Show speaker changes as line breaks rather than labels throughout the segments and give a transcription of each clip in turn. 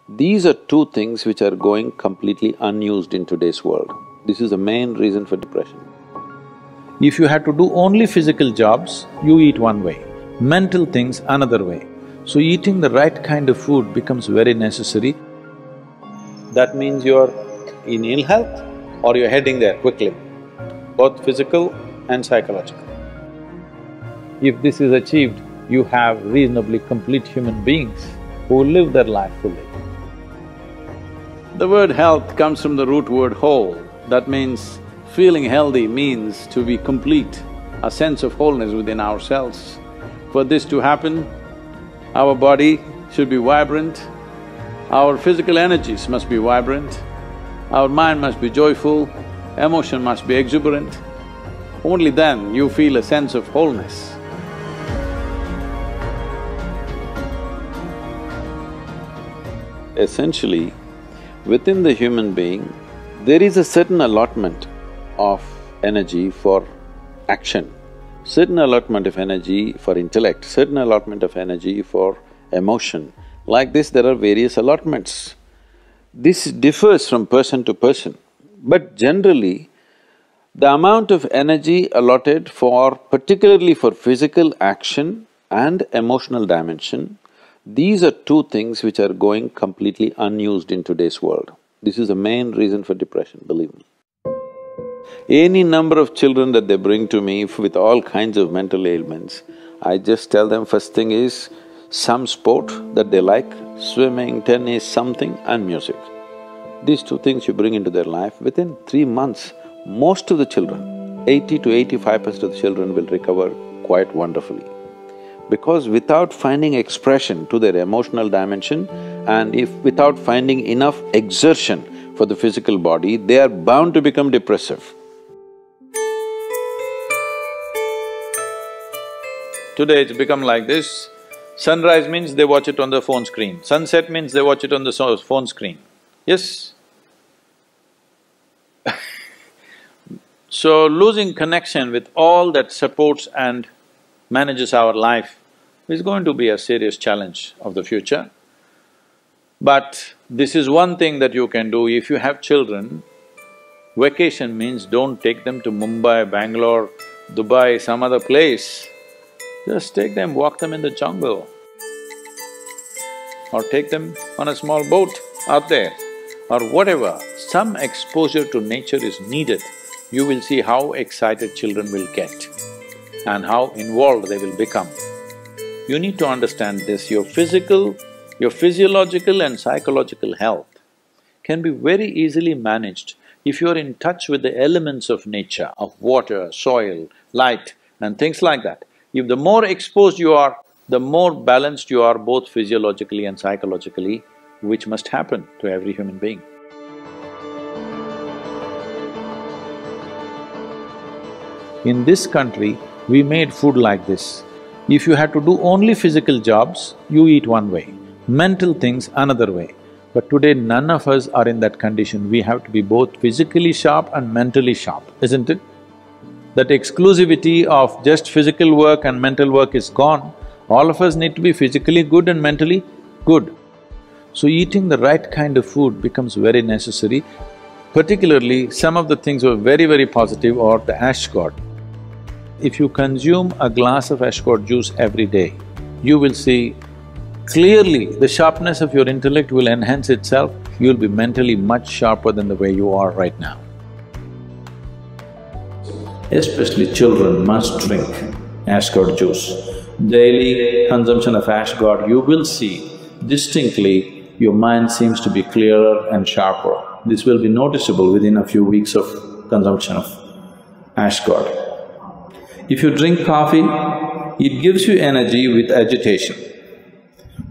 These are two things which are going completely unused in today's world. This is the main reason for depression.
If you had to do only physical jobs, you eat one way, mental things another way. So eating the right kind of food becomes very necessary.
That means you're in ill health or you're heading there quickly, both physical and psychological.
If this is achieved, you have reasonably complete human beings who live their life fully.
The word health comes from the root word whole. That means feeling healthy means to be complete, a sense of wholeness within ourselves. For this to happen, our body should be vibrant, our physical energies must be vibrant, our mind must be joyful, emotion must be exuberant. Only then you feel a sense of wholeness. Essentially, within the human being, there is a certain allotment of energy for action, certain allotment of energy for intellect, certain allotment of energy for emotion. Like this, there are various allotments. This differs from person to person, but generally, the amount of energy allotted for… particularly for physical action and emotional dimension, these are two things which are going completely unused in today's world. This is the main reason for depression, believe me. Any number of children that they bring to me with all kinds of mental ailments, I just tell them first thing is some sport that they like, swimming, tennis, something, and music. These two things you bring into their life, within 3 months, most of the children, 80 to 85% of the children will recover quite wonderfully. Because without finding expression to their emotional dimension and if without finding enough exertion for the physical body, they are bound to become depressive. Today it's become like this, sunrise means they watch it on the phone screen, sunset means they watch it on the phone screen, yes? So losing connection with all that supports and manages our life is going to be a serious challenge of the future. But this is one thing that you can do. If you have children, vacation means don't take them to Mumbai, Bangalore, Dubai, some other place. Just take them, walk them in the jungle. Or take them on a small boat out there, or whatever. Some exposure to nature is needed. You will see how excited children will get and how involved they will become. You need to understand this, your physiological and psychological health can be very easily managed if you are in touch with the elements of nature, of water, soil, light and things like that. If the more exposed you are, the more balanced you are both physiologically and psychologically, which must happen to every human being.
In this country, we made food like this. If you had to do only physical jobs, you eat one way, mental things another way. But today none of us are in that condition, we have to be both physically sharp and mentally sharp, isn't it? That exclusivity of just physical work and mental work is gone. All of us need to be physically good and mentally good. So eating the right kind of food becomes very necessary. Particularly, some of the things were very positive are the ash god. If you consume a glass of ash god juice every day, you will see clearly the sharpness of your intellect will enhance itself, you'll be mentally much sharper than the way you are right now. Especially children must drink ash god juice. Daily consumption of ash god, you will see distinctly your mind seems to be clearer and sharper. This will be noticeable within a few weeks of consumption of ash god. If you drink coffee, it gives you energy with agitation.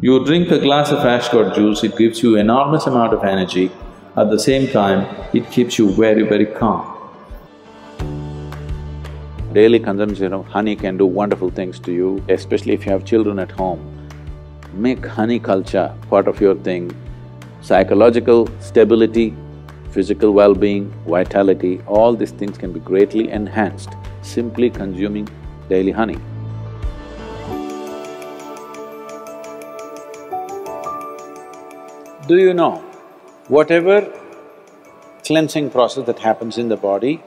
You drink a glass of ash god juice, it gives you enormous amount of energy. At the same time, it keeps you very calm.
Daily consumption of honey can do wonderful things to you, especially if you have children at home. Make honey culture part of your thing. Psychological stability, physical well-being, vitality, all these things can be greatly enhanced simply consuming daily honey.
Do you know, whatever cleansing process that happens in the body,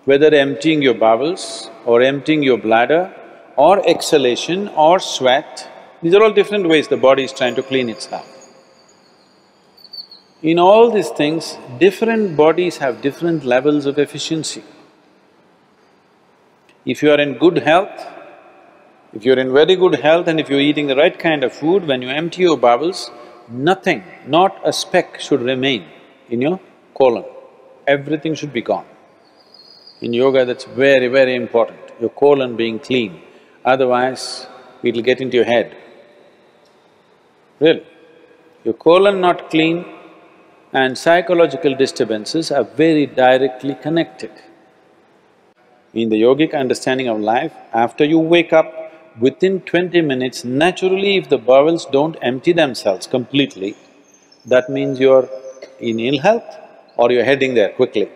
whether emptying your bowels or emptying your bladder or exhalation or sweat, these are all different ways the body is trying to clean itself. In all these things, different bodies have different levels of efficiency. If you are in good health, if you're in very good health and if you're eating the right kind of food, when you empty your bowels, nothing, not a speck should remain in your colon. Everything should be gone. In yoga, that's very, very important, your colon being clean. Otherwise, it'll get into your head. Really. Your colon not clean and psychological disturbances are very directly connected. In the yogic understanding of life, after you wake up, within 20 minutes, naturally if the bowels don't empty themselves completely, that means you're in ill health or you're heading there quickly,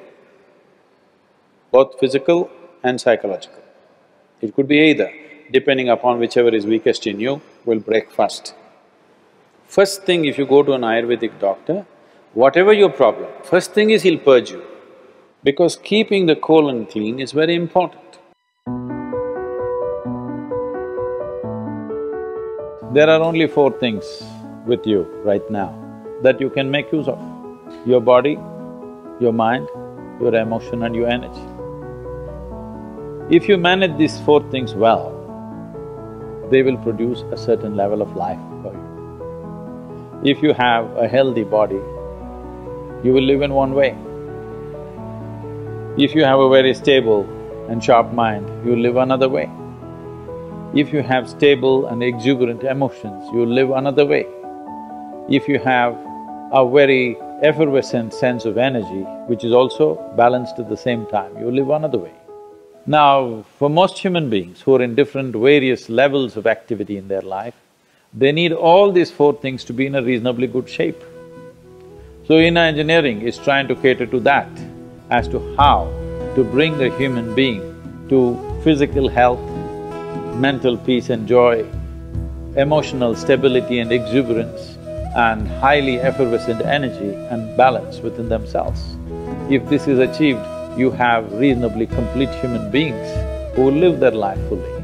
both physical and psychological. It could be either, depending upon whichever is weakest in you, will break first. First thing, if you go to an Ayurvedic doctor, whatever your problem, first thing is he'll purge you, because keeping the colon clean is very important. There are only four things with you right now that you can make use of: your body, your mind, your emotion and your energy. If you manage these four things well, they will produce a certain level of life for you. If you have a healthy body, you will live in one way. If you have a very stable and sharp mind, you live another way. If you have stable and exuberant emotions, you live another way. If you have a very effervescent sense of energy, which is also balanced at the same time, you live another way. Now, for most human beings who are in different various levels of activity in their life, they need all these four things to be in a reasonably good shape. So inner engineering is trying to cater to that as to how to bring a human being to physical health, mental peace and joy, emotional stability and exuberance, and highly effervescent energy and balance within themselves. If this is achieved, you have reasonably complete human beings who live their life fully.